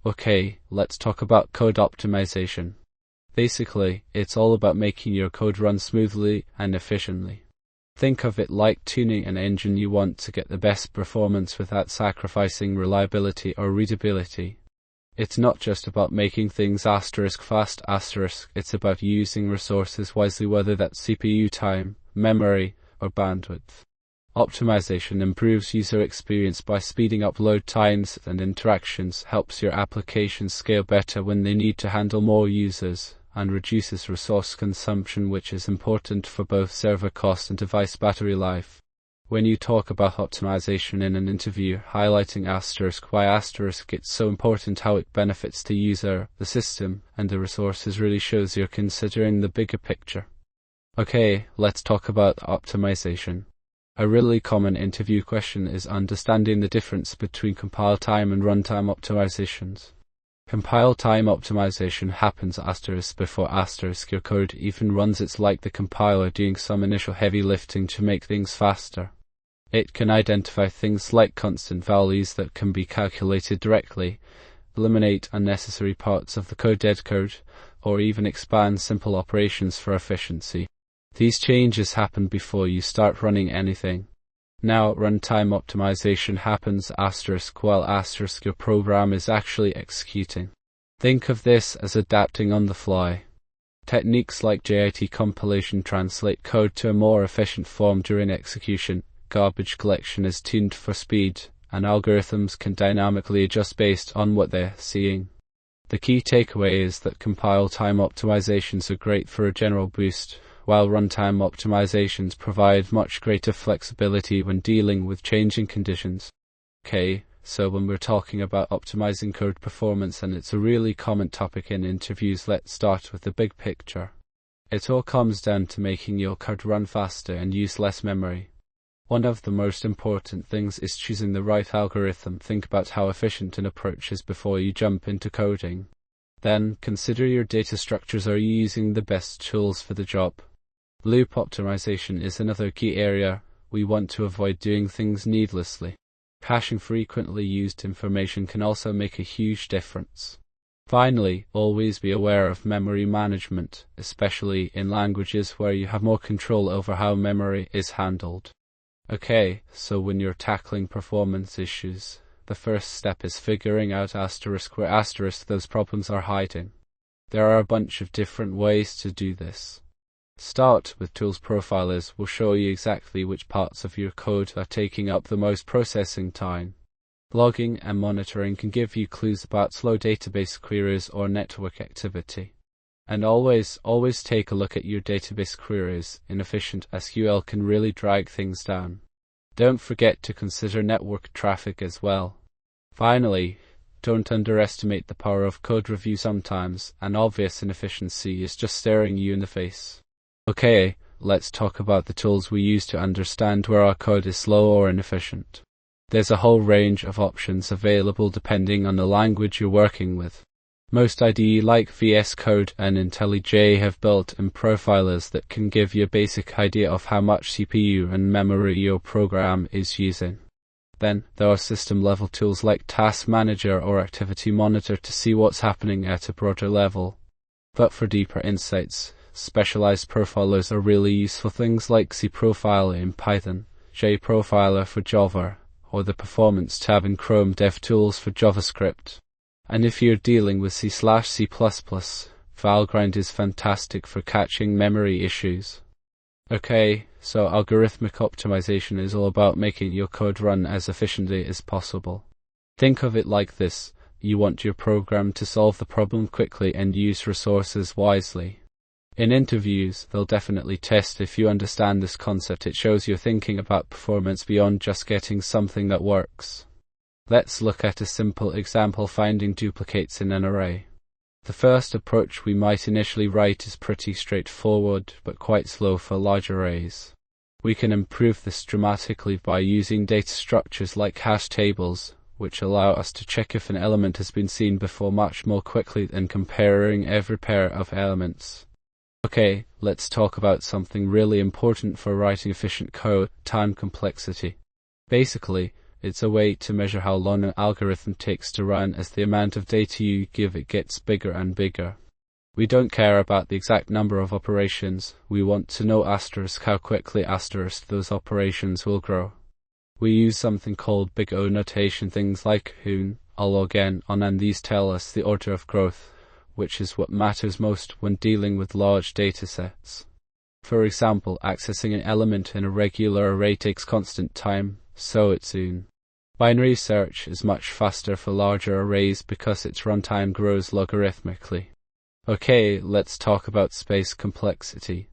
Okay, let's talk about code optimization. Basically, it's all about making your code run smoothly and efficiently. Think of it like tuning an engine. You want to get the best performance without sacrificing reliability or readability. It's not just about making things fast, it's about using resources wisely, whether that's CPU time, memory, or bandwidth. Optimization improves user experience by speeding up load times and interactions, helps your applications scale better when they need to handle more users, and reduces resource consumption, which is important for both server cost and device battery life. When you talk about optimization in an interview, highlighting why it's so important, how it benefits the user, the system, and the resources really shows you're considering the bigger picture. Okay, let's talk about optimization. A really common interview question is understanding the difference between compile time and runtime optimizations. Compile time optimization happens before your code even runs. It's like the compiler doing some initial heavy lifting to make things faster. It can identify things like constant values that can be calculated directly, eliminate unnecessary parts of the dead code, or even expand simple operations for efficiency. These changes happen before you start running anything. Now, runtime optimization happens while your program is actually executing. Think of this as adapting on the fly. Techniques like JIT compilation translate code to a more efficient form during execution. Garbage collection is tuned for speed, and algorithms can dynamically adjust based on what they're seeing. The key takeaway is that compile time optimizations are great for a general boost, while runtime optimizations provide much greater flexibility when dealing with changing conditions. Okay, so when we're talking about optimizing code performance, and it's a really common topic in interviews, let's start with the big picture. It all comes down to making your code run faster and use less memory. One of the most important things is choosing the right algorithm. Think about how efficient an approach is before you jump into coding. Then, consider your data structures. Are you using the best tools for the job? Loop optimization is another key area. We want to avoid doing things needlessly. Caching frequently used information can also make a huge difference. Finally, always be aware of memory management, especially in languages where you have more control over how memory is handled. Okay, so when you're tackling performance issues, the first step is figuring out where those problems are hiding. There are a bunch of different ways to do this. Start with tools. Profilers will show you exactly which parts of your code are taking up the most processing time. Logging and monitoring can give you clues about slow database queries or network activity. And always take a look at your database queries. Inefficient SQL can really drag things down. Don't forget to consider network traffic as well. Finally, don't underestimate the power of code review. Sometimes an obvious inefficiency is just staring you in the face. Okay, let's talk about the tools we use to understand where our code is slow or inefficient. There's a whole range of options available depending on the language you're working with. Most IDE like VS Code and IntelliJ have built-in profilers that can give you a basic idea of how much CPU and memory your program is using. Then, there are system-level tools like Task Manager or Activity Monitor to see what's happening at a broader level. But for deeper insights, specialized profilers are really useful. Things like cProfiler in Python, JProfiler for Java, or the Performance tab in Chrome DevTools for JavaScript. And if you're dealing with C/C+, Valgrind is fantastic for catching memory issues. Okay, so algorithmic optimization is all about making your code run as efficiently as possible. Think of it like this: you want your program to solve the problem quickly and use resources wisely. In interviews, they'll definitely test if you understand this concept. It shows you're thinking about performance beyond just getting something that works. Let's look at a simple example: finding duplicates in an array. The first approach we might initially write is pretty straightforward, but quite slow for large arrays. We can improve this dramatically by using data structures like hash tables, which allow us to check if an element has been seen before much more quickly than comparing every pair of elements. Okay, let's talk about something really important for writing efficient code: time complexity. Basically, It's a way to measure how long an algorithm takes to run as the amount of data you give it gets bigger and bigger. We don't care about the exact number of operations, we want to know how quickly those operations will grow. We use something called big O notation, things like hoon, log n, on, and these tell us the order of growth, which is what matters most when dealing with large datasets. For example, accessing an element in a regular array takes constant time, so it's soon. Binary search is much faster for larger arrays because its runtime grows logarithmically. Okay, let's talk about space complexity.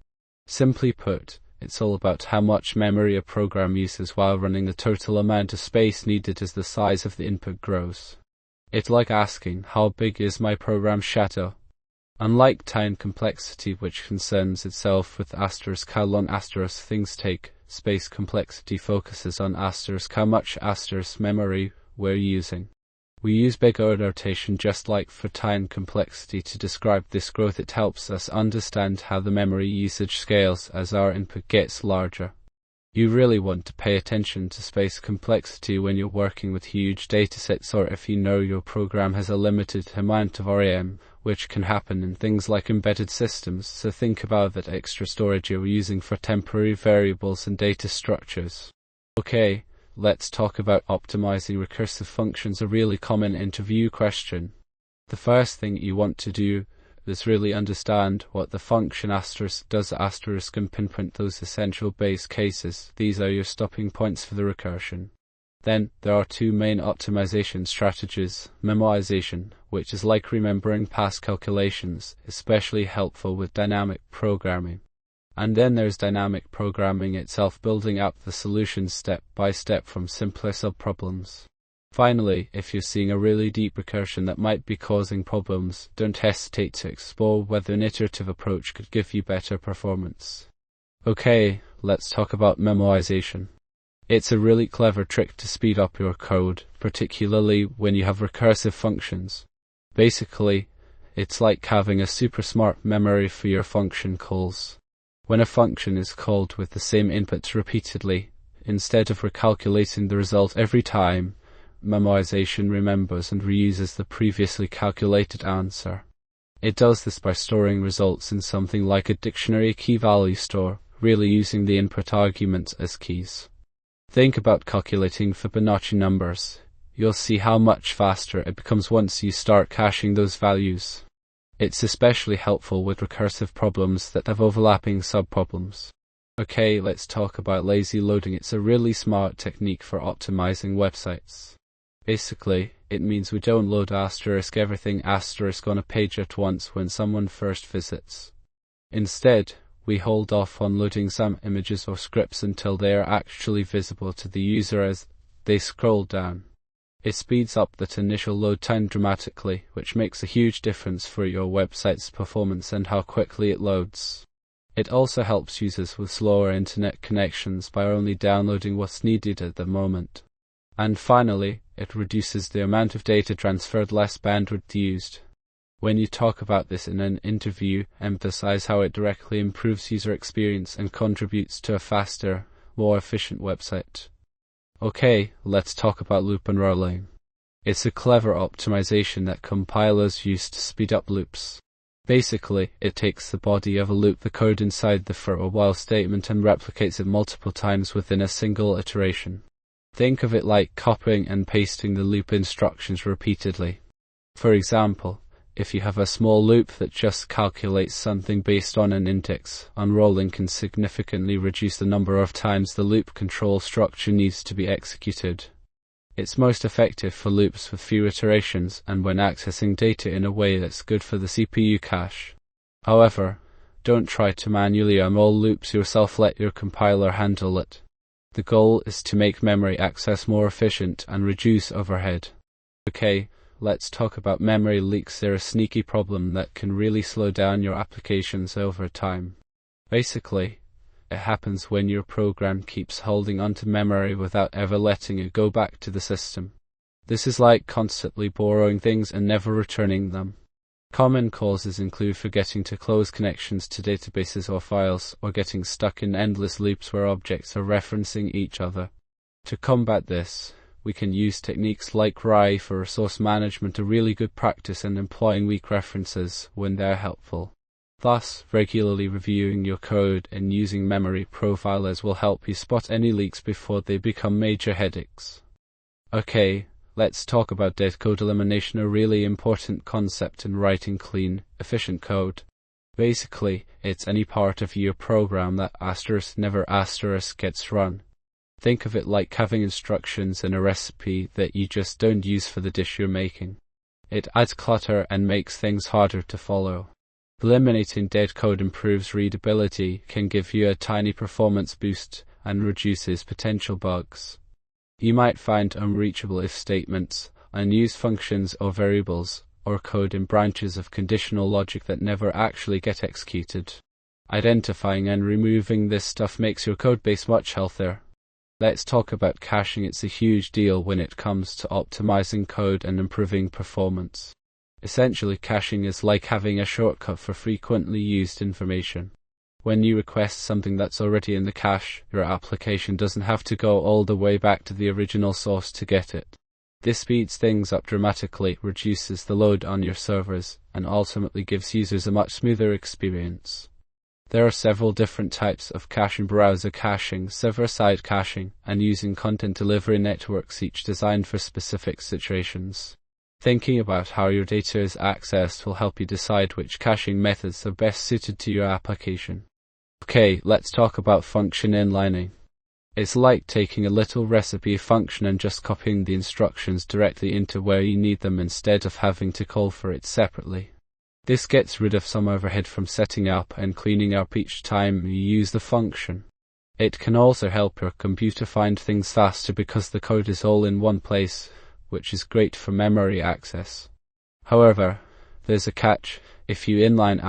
Simply put, it's all about how much memory a program uses while running. The total amount of space needed as the size of the input grows. It's like asking, how big is my program shadow? Unlike time complexity, which concerns itself with how long things take, space complexity focuses on how much memory we're using. We use big O notation just like for time complexity to describe this growth. It helps us understand how the memory usage scales as our input gets larger. You really want to pay attention to space complexity when you're working with huge datasets, or if you know your program has a limited amount of RAM, which can happen in things like embedded systems, so think about that extra storage you're using for temporary variables and data structures. Okay, let's talk about optimizing recursive functions, a really common interview question. The first thing you want to do is really understand what the function does and pinpoint those essential base cases. These are your stopping points for the recursion. Then there are two main optimization strategies: memoization, which is like remembering past calculations, especially helpful with dynamic programming. And then there's dynamic programming itself, building up the solutions step by step from simpler subproblems. Finally, if you're seeing a really deep recursion that might be causing problems, don't hesitate to explore whether an iterative approach could give you better performance. Okay, let's talk about memoization. It's a really clever trick to speed up your code, particularly when you have recursive functions. Basically, it's like having a super smart memory for your function calls. When a function is called with the same inputs repeatedly, instead of recalculating the result every time, memoization remembers and reuses the previously calculated answer. It does this by storing results in something like a dictionary key-value store, really using the input arguments as keys. Think about calculating Fibonacci numbers. You'll see how much faster it becomes once you start caching those values. It's especially helpful with recursive problems that have overlapping subproblems. Okay, let's talk about lazy loading. It's a really smart technique for optimizing websites. Basically, it means we don't load everything on a page at once when someone first visits. Instead, we hold off on loading some images or scripts until they are actually visible to the user as they scroll down. It speeds up that initial load time dramatically, which makes a huge difference for your website's performance and how quickly it loads. It also helps users with slower internet connections by only downloading what's needed at the moment. And finally, it reduces the amount of data transferred, less bandwidth used. When you talk about this in an interview, emphasize how it directly improves user experience and contributes to a faster, more efficient website. Okay, let's talk about loop unrolling. It's a clever optimization that compilers use to speed up loops. Basically, it takes the body of a loop, the code inside the for or while statement, and replicates it multiple times within a single iteration. Think of it like copying and pasting the loop instructions repeatedly. For example, if you have a small loop that just calculates something based on an index, unrolling can significantly reduce the number of times the loop control structure needs to be executed. It's most effective for loops with few iterations and when accessing data in a way that's good for the CPU cache. However, don't try to manually unroll loops yourself, let your compiler handle it. The goal is to make memory access more efficient and reduce overhead. Okay, let's talk about memory leaks. They're a sneaky problem that can really slow down your applications over time. Basically, it happens when your program keeps holding onto memory without ever letting it go back to the system. This is like constantly borrowing things and never returning them. Common causes include forgetting to close connections to databases or files, or getting stuck in endless loops where objects are referencing each other. To combat this, we can use techniques like RAI for resource management, a really good practice, and employing weak references when they're helpful. Thus, regularly reviewing your code and using memory profilers will help you spot any leaks before they become major headaches. Okay, let's talk about dead code elimination, a really important concept in writing clean, efficient code. Basically, it's any part of your program that never gets run. Think of it like having instructions in a recipe that you just don't use for the dish you're making. It adds clutter and makes things harder to follow. Eliminating dead code improves readability, can give you a tiny performance boost, and reduces potential bugs. You might find unreachable if statements, unused functions or variables, or code in branches of conditional logic that never actually get executed. Identifying and removing this stuff makes your codebase much healthier. Let's talk about caching. It's a huge deal when it comes to optimizing code and improving performance. Essentially, caching is like having a shortcut for frequently used information. When you request something that's already in the cache, your application doesn't have to go all the way back to the original source to get it. This speeds things up dramatically, reduces the load on your servers, and ultimately gives users a much smoother experience. There are several different types of caching: browser caching, server-side caching, and using content delivery networks, each designed for specific situations. Thinking about how your data is accessed will help you decide which caching methods are best suited to your application. Okay, let's talk about function inlining. It's like taking a little recipe function and just copying the instructions directly into where you need them instead of having to call for it separately. This gets rid of some overhead from setting up and cleaning up each time you use the function. It can also help your computer find things faster because the code is all in one place, which is great for memory access. However, there's a catch: if you inline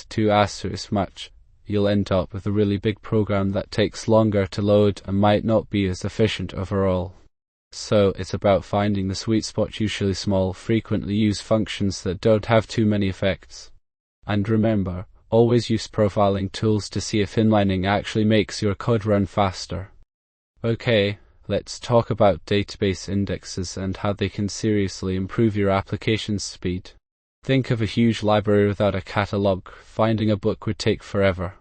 too much, you'll end up with a really big program that takes longer to load and might not be as efficient overall. So it's about finding the sweet spot, usually small, frequently used functions that don't have too many effects. And remember, always use profiling tools to see if inlining actually makes your code run faster. Okay, let's talk about database indexes and how they can seriously improve your application's speed. Think of a huge library without a catalog. Finding a book would take forever.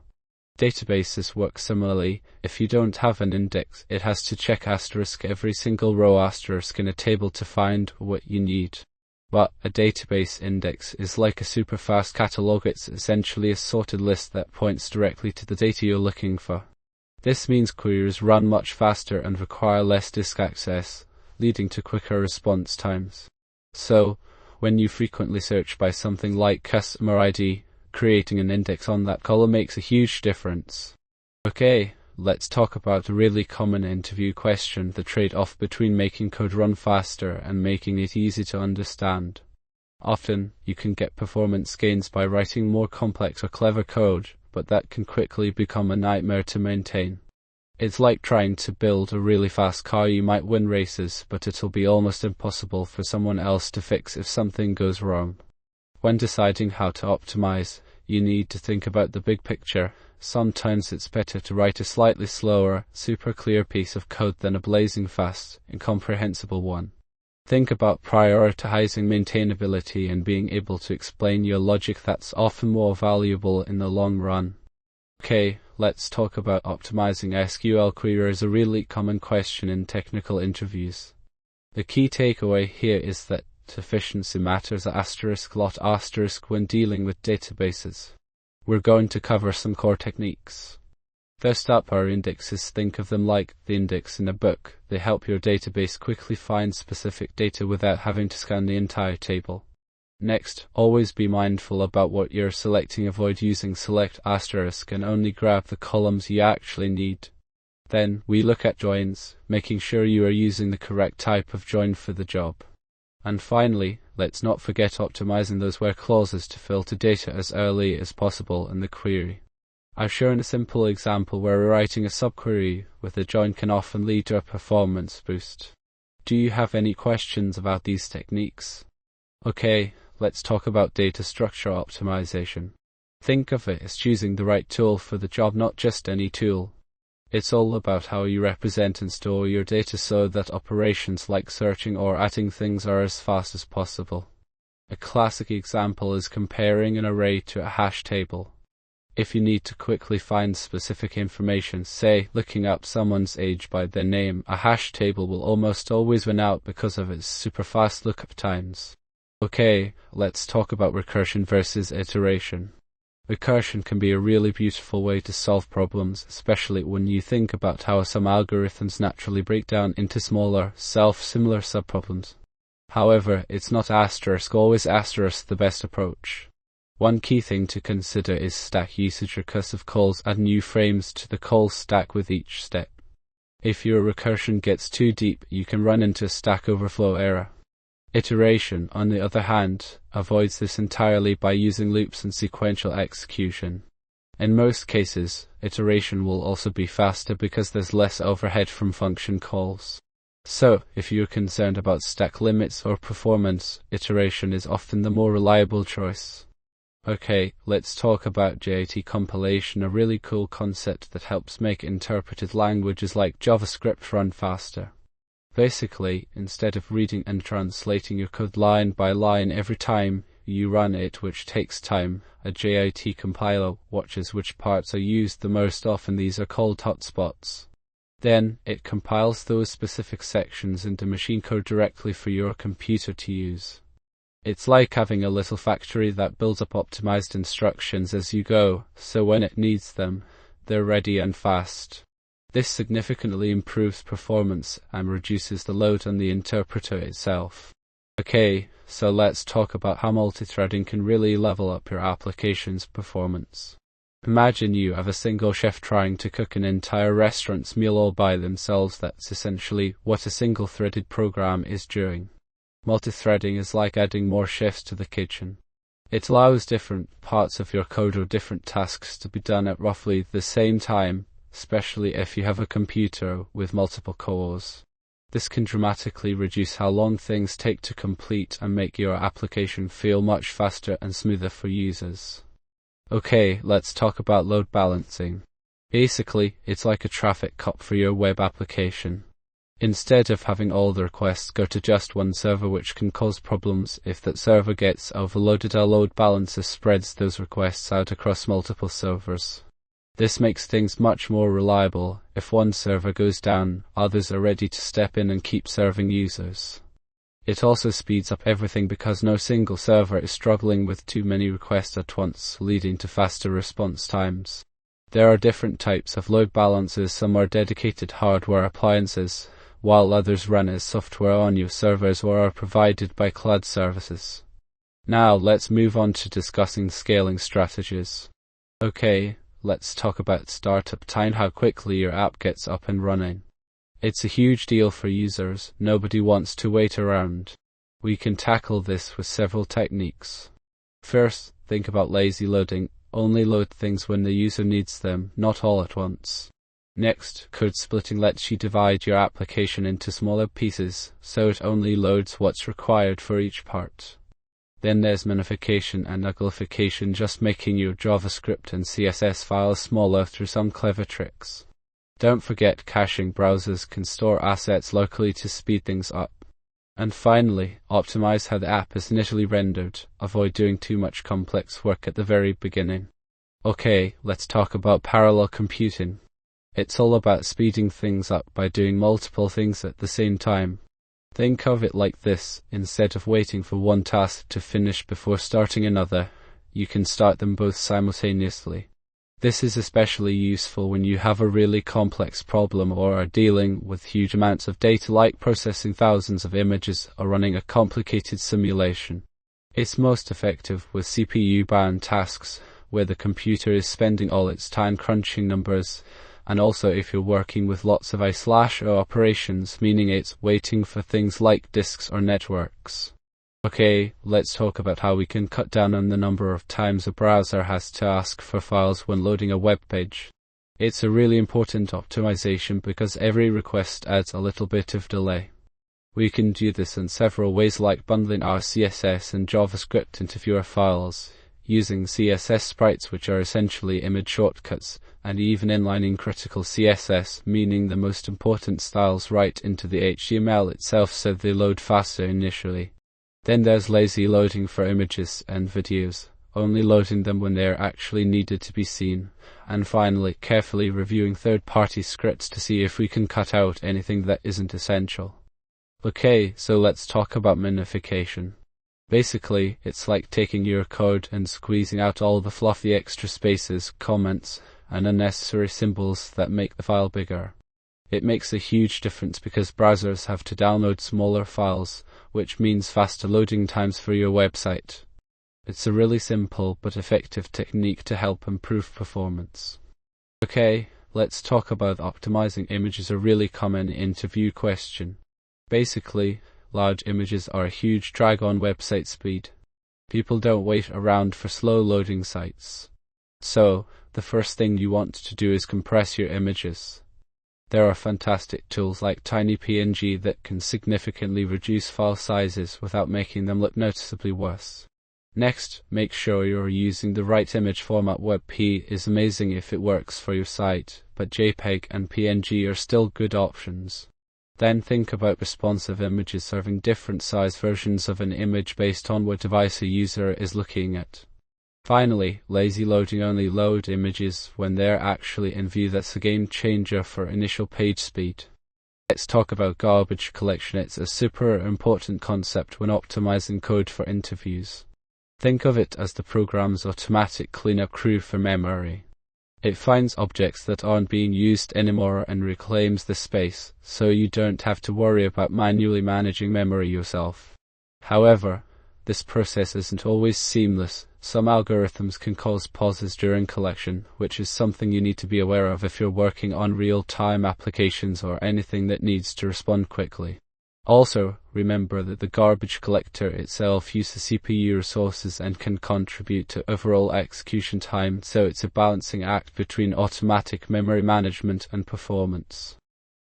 Databases work similarly. If you don't have an index, it has to check every single row in a table to find what you need. But a database index is like a super fast catalog. It's essentially a sorted list that points directly to the data you're looking for. This means queries run much faster and require less disk access, leading to quicker response times. So, when you frequently search by something like customer ID, creating an index on that column makes a huge difference. Okay, let's talk about a really common interview question: the trade-off between making code run faster and making it easy to understand. Often, you can get performance gains by writing more complex or clever code, but that can quickly become a nightmare to maintain. It's like trying to build a really fast car. You might win races, but it'll be almost impossible for someone else to fix if something goes wrong. When deciding how to optimize, you need to think about the big picture. Sometimes it's better to write a slightly slower, super clear piece of code than a blazing fast, incomprehensible one. Think about prioritizing maintainability and being able to explain your logic. That's often more valuable in the long run. Okay, let's talk about optimizing SQL queries, a really common question in technical interviews. The key takeaway here is that efficiency matters a lot when dealing with databases. We're going to cover some core techniques. First up are indexes. Think of them like the index in a book. They help your database quickly find specific data without having to scan the entire table. Next, always be mindful about what you're selecting. Avoid using select and only grab the columns you actually need. Then, we look at joins, making sure you are using the correct type of join for the job. And finally, let's not forget optimizing those where clauses to filter data as early as possible in the query. I've shown a simple example where writing a subquery with a join can often lead to a performance boost. Do you have any questions about these techniques? Okay, let's talk about data structure optimization. Think of it as choosing the right tool for the job, not just any tool. It's all about how you represent and store your data so that operations like searching or adding things are as fast as possible. A classic example is comparing an array to a hash table. If you need to quickly find specific information, say looking up someone's age by their name, a hash table will almost always win out because of its super fast lookup times. Okay, let's talk about recursion versus iteration. Recursion can be a really beautiful way to solve problems, especially when you think about how some algorithms naturally break down into smaller, self-similar subproblems. However, it's not always the best approach. One key thing to consider is stack usage. Recursive calls add new frames to the call stack with each step. If your recursion gets too deep, you can run into a Stack Overflow error. Iteration, on the other hand, avoids this entirely by using loops and sequential execution. In most cases, iteration will also be faster because there's less overhead from function calls. So, if you're concerned about stack limits or performance, iteration is often the more reliable choice. Okay, let's talk about JIT compilation, a really cool concept that helps make interpreted languages like JavaScript run faster. Basically, instead of reading and translating your code line by line every time you run it, which takes time, a JIT compiler watches which parts are used the most often. These are called hotspots. Then, it compiles those specific sections into machine code directly for your computer to use. It's like having a little factory that builds up optimized instructions as you go, so when it needs them, they're ready and fast. This significantly improves performance and reduces the load on the interpreter itself. Okay, so let's talk about how multithreading can really level up your application's performance. Imagine you have a single chef trying to cook an entire restaurant's meal all by themselves. That's essentially what a single-threaded program is doing. Multithreading is like adding more chefs to the kitchen. It allows different parts of your code or different tasks to be done at roughly the same time, especially if you have a computer with multiple cores. This can dramatically reduce how long things take to complete and make your application feel much faster and smoother for users. Okay, let's talk about load balancing. Basically, it's like a traffic cop for your web application. Instead of having all the requests go to just one server, which can cause problems if that server gets overloaded, a load balancer spreads those requests out across multiple servers. This makes things much more reliable. If one server goes down, others are ready to step in and keep serving users. It also speeds up everything because no single server is struggling with too many requests at once, leading to faster response times. There are different types of load balancers. Some are dedicated hardware appliances, while others run as software on your servers or are provided by cloud services. Now let's move on to discussing scaling strategies. Okay, let's talk about startup time, how quickly your app gets up and running. It's a huge deal for users. Nobody wants to wait around. We can tackle this with several techniques. First, think about lazy loading. Only load things when the user needs them, not all at once. Next, code splitting lets you divide your application into smaller pieces, so it only loads what's required for each part. Then there's minification and uglification, just making your JavaScript and CSS files smaller through some clever tricks. Don't forget caching. Browsers can store assets locally to speed things up. And finally, optimize how the app is initially rendered. Avoid doing too much complex work at the very beginning. Okay, let's talk about parallel computing. It's all about speeding things up by doing multiple things at the same time. Think of it like this: instead of waiting for one task to finish before starting another, you can start them both simultaneously. This is especially useful when you have a really complex problem or are dealing with huge amounts of data, like processing thousands of images or running a complicated simulation. It's most effective with CPU-bound tasks, where the computer is spending all its time crunching numbers, and also if you're working with lots of I/O operations, meaning it's waiting for things like disks or networks. Okay, let's talk about how we can cut down on the number of times a browser has to ask for files when loading a web page. It's a really important optimization because every request adds a little bit of delay. We can do this in several ways, like bundling our CSS and JavaScript into fewer files. using CSS sprites, which are essentially image shortcuts, and even inlining critical CSS, meaning the most important styles right into the HTML itself so they load faster initially. Then there's lazy loading for images and videos, only loading them when they are actually needed to be seen. And finally, carefully reviewing third-party scripts to see if we can cut out anything that isn't essential. Okay, so let's talk about minification. Basically, it's like taking your code and squeezing out all the fluffy extra spaces, comments, and unnecessary symbols that make the file bigger. It makes a huge difference because browsers have to download smaller files, which means faster loading times for your website. It's a really simple but effective technique to help improve performance. Okay, let's talk about optimizing images, a really common interview question. Basically, large images are a huge drag on website speed. People don't wait around for slow loading sites. So, the first thing you want to do is compress your images. There are fantastic tools like TinyPNG that can significantly reduce file sizes without making them look noticeably worse. Next, make sure you're using the right image format. WebP is amazing if it works for your site, but JPEG and PNG are still good options. Then think about responsive images, serving different size versions of an image based on what device a user is looking at. Finally, lazy loading, only load images when they're actually in view. That's a game changer for initial page speed. Let's talk about garbage collection. It's a super important concept when optimizing code for interviews. Think of it as the program's automatic cleanup crew for memory. It finds objects that aren't being used anymore and reclaims the space, so you don't have to worry about manually managing memory yourself. However, this process isn't always seamless. Some algorithms can cause pauses during collection, which is something you need to be aware of if you're working on real-time applications or anything that needs to respond quickly. Also, remember that the garbage collector itself uses CPU resources and can contribute to overall execution time, so it's a balancing act between automatic memory management and performance.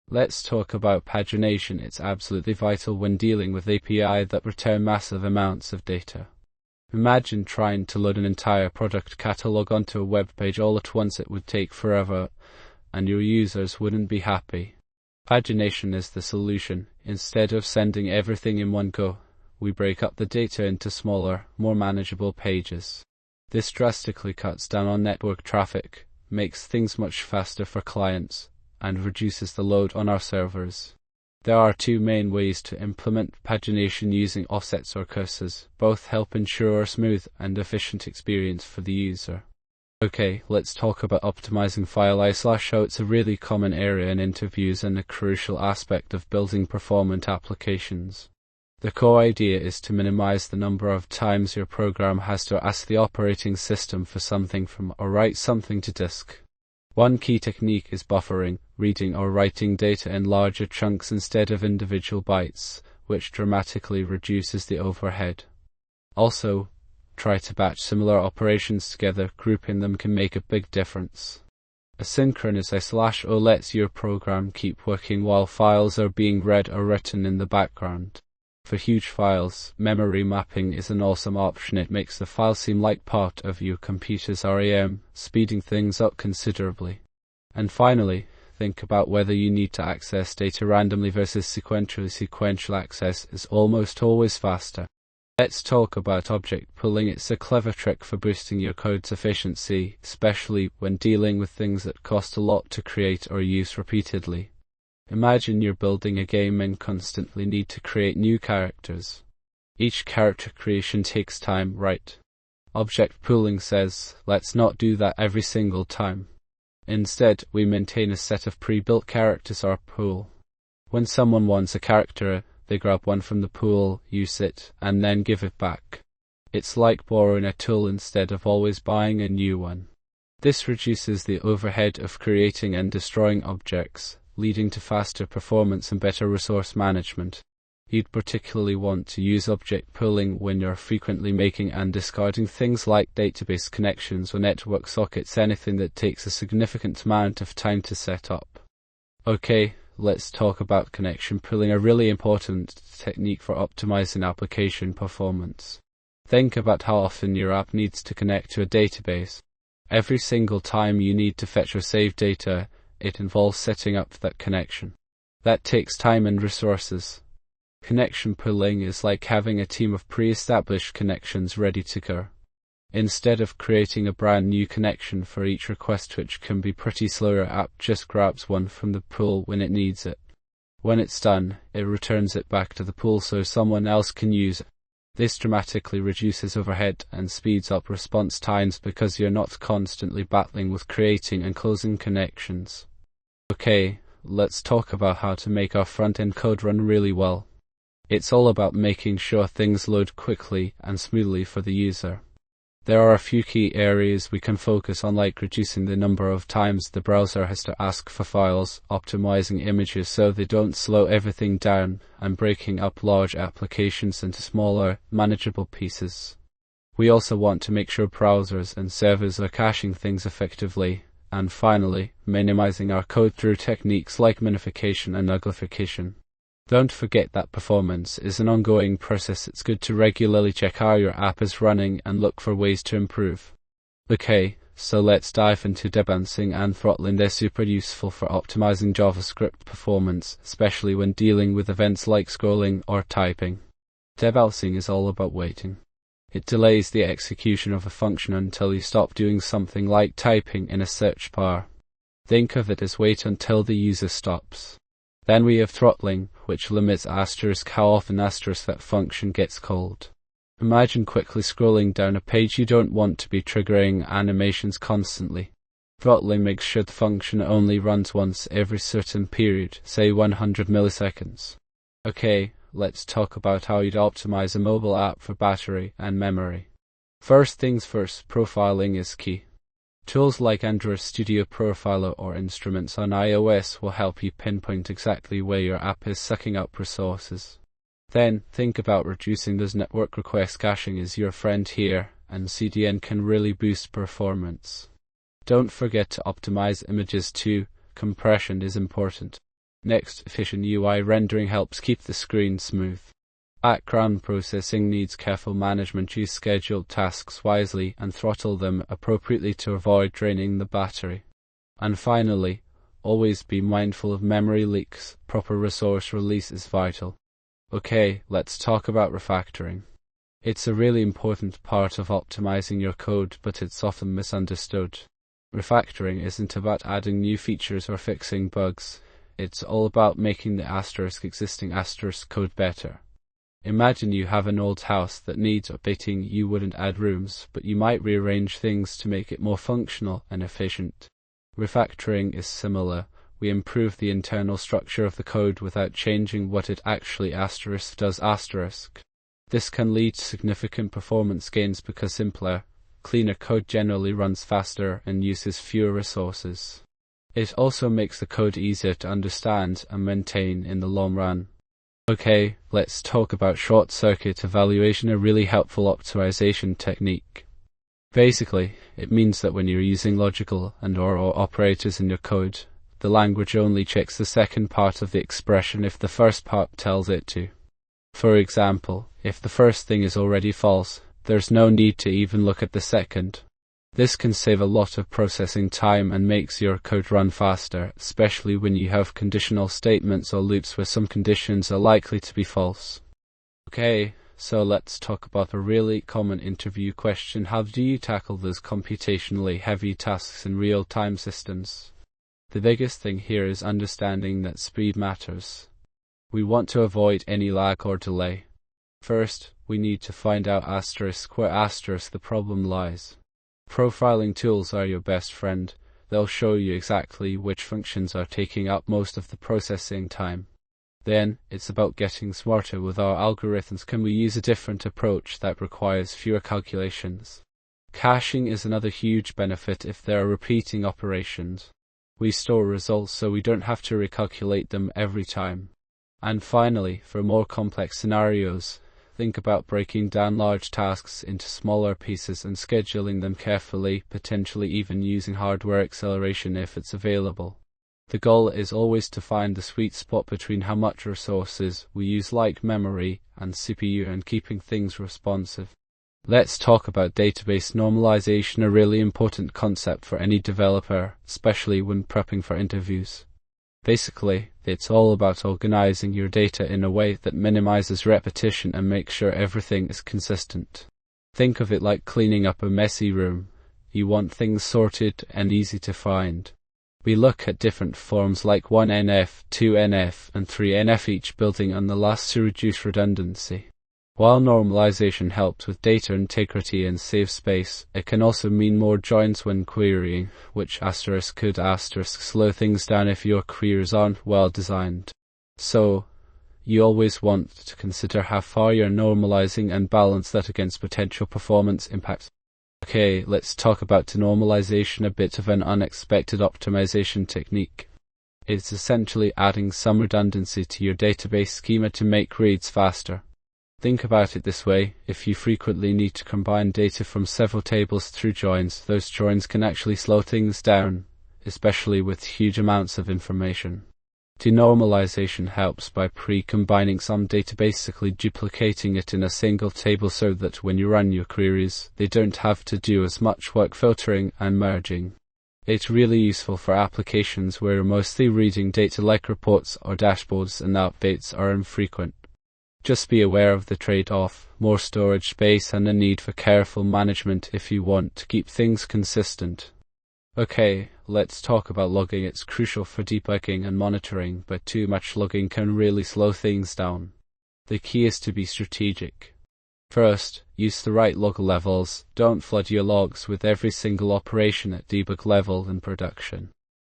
Let's talk about pagination. It's absolutely vital when dealing with API that return massive amounts of data. Imagine trying to load an entire product catalog onto a web page all at once. It would take forever, and your users wouldn't be happy. Pagination is the solution. Instead of sending everything in one go, we break up the data into smaller, more manageable pages. This drastically cuts down on network traffic, makes things much faster for clients, and reduces the load on our servers. There are two main ways to implement pagination using offsets or cursors. Both help ensure a smooth and efficient experience for the user. Okay, let's talk about optimizing file I/O. It's a really common area in interviews and a crucial aspect of building performant applications. The core idea is to minimize the number of times your program has to ask the operating system for something from or write something to disk. One key technique is buffering, reading or writing data in larger chunks instead of individual bytes, which dramatically reduces the overhead. Also, try to batch similar operations together. Grouping them can make a big difference. Asynchronous I/O lets your program keep working while files are being read or written in the background. For huge files, memory mapping is an awesome option. It makes the file seem like part of your computer's RAM, speeding things up considerably. And finally, think about whether you need to access data randomly versus sequentially. Sequential access is almost always faster. Let's talk about object pooling. It's a clever trick for boosting your code's efficiency, especially when dealing with things that cost a lot to create or use repeatedly. Imagine you're building a game and constantly need to create new characters. Each character creation takes time, right? Object pooling says, let's not do that every single time. Instead, we maintain a set of pre-built characters, our pool. When someone wants a character, they grab one from the pool, use it, and then give it back. It's like borrowing a tool instead of always buying a new one. This reduces the overhead of creating and destroying objects, leading to faster performance and better resource management. You'd particularly want to use object pooling when you're frequently making and discarding things like database connections or network sockets, anything that takes a significant amount of time to set up. Okay, let's talk about connection pooling, a really important technique for optimizing application performance. Think about how often your app needs to connect to a database. Every single time you need to fetch or save data, it involves setting up that connection. That takes time and resources. Connection pooling is like having a team of pre-established connections ready to go. Instead of creating a brand new connection for each request, which can be pretty slow, your app just grabs one from the pool when it needs it. When it's done, it returns it back to the pool so someone else can use it. This dramatically reduces overhead and speeds up response times because you're not constantly battling with creating and closing connections. Okay, let's talk about how to make our front-end code run really well. It's all about making sure things load quickly and smoothly for the user. There are a few key areas we can focus on, like reducing the number of times the browser has to ask for files, optimizing images so they don't slow everything down, and breaking up large applications into smaller, manageable pieces. We also want to make sure browsers and servers are caching things effectively, and finally, minimizing our code through techniques like minification and uglification. Don't forget that performance is an ongoing process. It's good to regularly check how your app is running and look for ways to improve. Okay, so let's dive into debouncing and throttling. They're super useful for optimizing JavaScript performance, especially when dealing with events like scrolling or typing. Debouncing is all about waiting. It delays the execution of a function until you stop doing something like typing in a search bar. Think of it as wait until the user stops. Then we have throttling, which limits how often that function gets called. Imagine quickly scrolling down a page. You don't want to be triggering animations constantly. Throttling makes sure the function only runs once every certain period, say 100 milliseconds. Okay, let's talk about how you'd optimize a mobile app for battery and memory. First things first, profiling is key. Tools like Android Studio Profiler or Instruments on iOS will help you pinpoint exactly where your app is sucking up resources. Then, think about reducing those network requests. Caching is your friend here, and CDN can really boost performance. Don't forget to optimize images too. Compression is important. Next, efficient UI rendering helps keep the screen smooth. Background processing needs careful management. Use scheduled tasks wisely and throttle them appropriately to avoid draining the battery. And finally, always be mindful of memory leaks. Proper resource release is vital. Okay, let's talk about refactoring. It's a really important part of optimizing your code, but it's often misunderstood. Refactoring isn't about adding new features or fixing bugs. It's all about making the existing code better. Imagine you have an old house that needs updating. You wouldn't add rooms, but you might rearrange things to make it more functional and efficient. Refactoring is similar. We improve the internal structure of the code without changing what it actually does. This can lead to significant performance gains because simpler, cleaner code generally runs faster and uses fewer resources. It also makes the code easier to understand and maintain in the long run. Okay, let's talk about short-circuit evaluation, a really helpful optimization technique. Basically, it means that when you're using logical and/or operators in your code, the language only checks the second part of the expression if the first part tells it to. For example, if the first thing is already false, there's no need to even look at the second. This can save a lot of processing time and makes your code run faster, especially when you have conditional statements or loops where some conditions are likely to be false. Okay, so let's talk about a really common interview question. How do you tackle those computationally heavy tasks in real-time systems? The biggest thing here is understanding that speed matters. We want to avoid any lag or delay. First, we need to find out where the problem lies. Profiling tools are your best friend. They'll show you exactly which functions are taking up most of the processing time. Then, it's about getting smarter with our algorithms. Can we use a different approach that requires fewer calculations? Caching is another huge benefit if there are repeating operations. We store results so we don't have to recalculate them every time. And finally, for more complex scenarios, think about breaking down large tasks into smaller pieces and scheduling them carefully, potentially even using hardware acceleration if it's available. The goal is always to find the sweet spot between how much resources we use, like memory and CPU, and keeping things responsive. Let's talk about database normalization, a really important concept for any developer, especially when prepping for interviews. Basically, it's all about organizing your data in a way that minimizes repetition and makes sure everything is consistent. Think of it like cleaning up a messy room. You want things sorted and easy to find. We look at different forms like 1NF, 2NF, and 3NF, each building on the last to reduce redundancy. While normalization helps with data integrity and saves space, it can also mean more joins when querying, which could slow things down if your queries aren't well designed. So, you always want to consider how far you're normalizing and balance that against potential performance impacts. Okay, let's talk about denormalization, a bit of an unexpected optimization technique. It's essentially adding some redundancy to your database schema to make reads faster. Think about it this way: if you frequently need to combine data from several tables through joins, those joins can actually slow things down, especially with huge amounts of information. Denormalization helps by pre-combining some data, basically duplicating it in a single table so that when you run your queries, they don't have to do as much work filtering and merging. It's really useful for applications where you're mostly reading data like reports or dashboards and updates are infrequent. Just be aware of the trade-off: more storage space and a need for careful management if you want to keep things consistent. Okay, let's talk about logging. It's crucial for debugging and monitoring, but too much logging can really slow things down. The key is to be strategic. First, use the right log levels. Don't flood your logs with every single operation at debug level in production.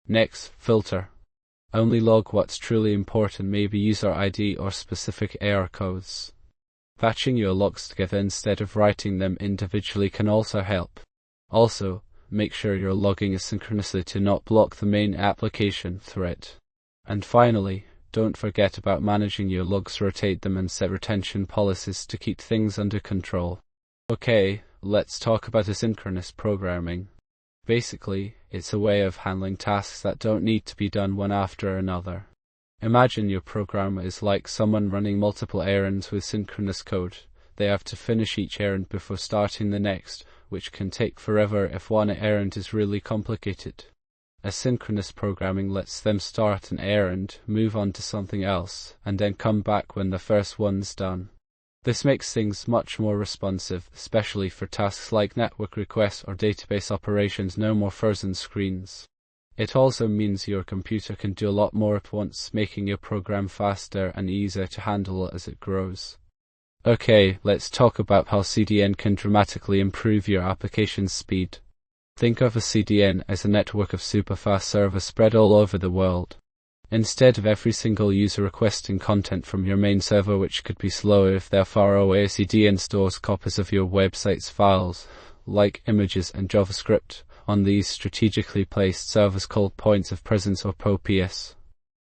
Next, filter. Only log what's truly important, maybe user ID or specific error codes. Batching your logs together instead of writing them individually can also help. Also, make sure you're logging asynchronously to not block the main application thread. And finally, don't forget about managing your logs, rotate them and set retention policies to keep things under control. Okay, let's talk about asynchronous programming. Basically, it's a way of handling tasks that don't need to be done one after another. Imagine your program is like someone running multiple errands with synchronous code. They have to finish each errand before starting the next, which can take forever if one errand is really complicated. Asynchronous programming lets them start an errand, move on to something else, and then come back when the first one's done. This makes things much more responsive, especially for tasks like network requests or database operations. No more frozen screens. It also means your computer can do a lot more at once, making your program faster and easier to handle as it grows. Okay, let's talk about how CDN can dramatically improve your application's speed. Think of a CDN as a network of superfast servers spread all over the world. Instead of every single user requesting content from your main server, which could be slow if they're far away, a CDN stores copies of your website's files, like images and JavaScript, on these strategically placed servers called points of presence or POPs.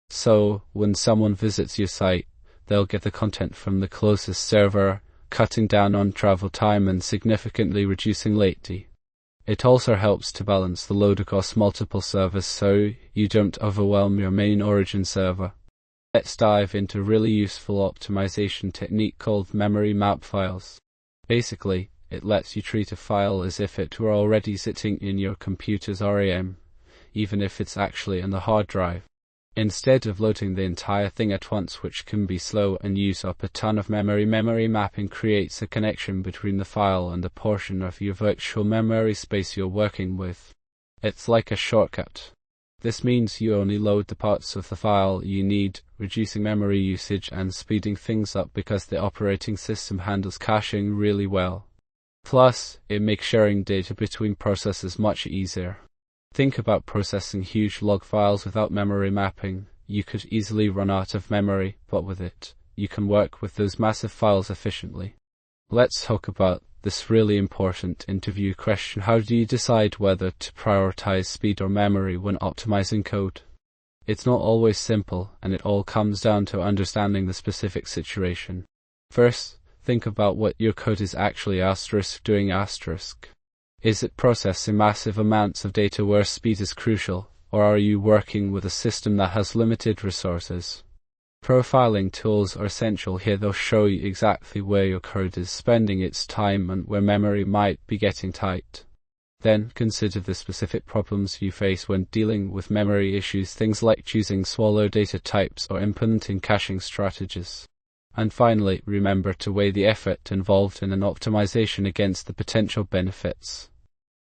So, when someone visits your site, they'll get the content from the closest server, cutting down on travel time and significantly reducing latency. It also helps to balance the load across multiple servers so you don't overwhelm your main origin server. Let's dive into a really useful optimization technique called memory map files. Basically, it lets you treat a file as if it were already sitting in your computer's RAM, even if it's actually in the hard drive. Instead of loading the entire thing at once, which can be slow and use up a ton of memory mapping creates a connection between the file and the portion of your virtual memory space you're working with. It's like a shortcut. This means you only load the parts of the file you need, reducing memory usage and speeding things up because the operating system handles caching really well. Plus, it makes sharing data between processes much easier. Think about processing huge log files without memory mapping. You could easily run out of memory, but with it, you can work with those massive files efficiently. Let's talk about this really important interview question: how do you decide whether to prioritize speed or memory when optimizing code? It's not always simple, and it all comes down to understanding the specific situation. First, think about what your code is actually doing. Is it processing massive amounts of data where speed is crucial, or are you working with a system that has limited resources? Profiling tools are essential here. They'll show you exactly where your code is spending its time and where memory might be getting tight. Then consider the specific problems you face when dealing with memory issues, things like choosing swallow data types or implementing caching strategies. And finally, remember to weigh the effort involved in an optimization against the potential benefits.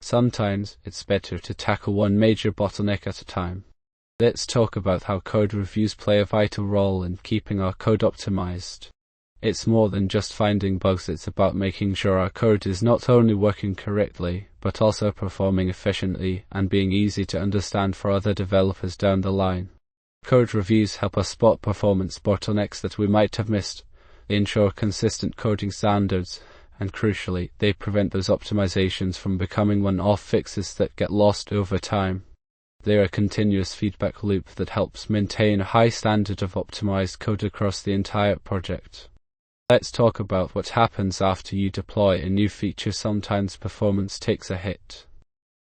Sometimes it's better to tackle one major bottleneck at a time. Let's talk about how code reviews play a vital role in keeping our code optimized. It's more than just finding bugs, it's about making sure our code is not only working correctly, but also performing efficiently and being easy to understand for other developers down the line. Code reviews help us spot performance bottlenecks that we might have missed. They ensure consistent coding standards, and crucially, they prevent those optimizations from becoming one-off fixes that get lost over time. They're a continuous feedback loop that helps maintain a high standard of optimized code across the entire project. Let's talk about what happens after you deploy a new feature. Sometimes performance takes a hit.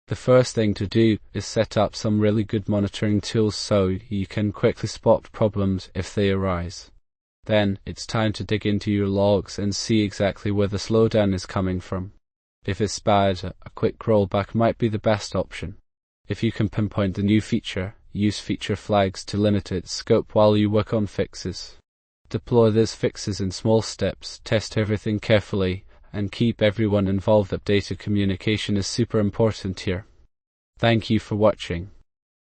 The first thing to do is set up some really good monitoring tools so you can quickly spot problems if they arise. Then, it's time to dig into your logs and see exactly where the slowdown is coming from. If it's bad, a quick rollback might be the best option. If you can pinpoint the new feature, use feature flags to limit its scope while you work on fixes. Deploy these fixes in small steps, test everything carefully, and keep everyone involved updated. Communication is super important here. Thank you for watching.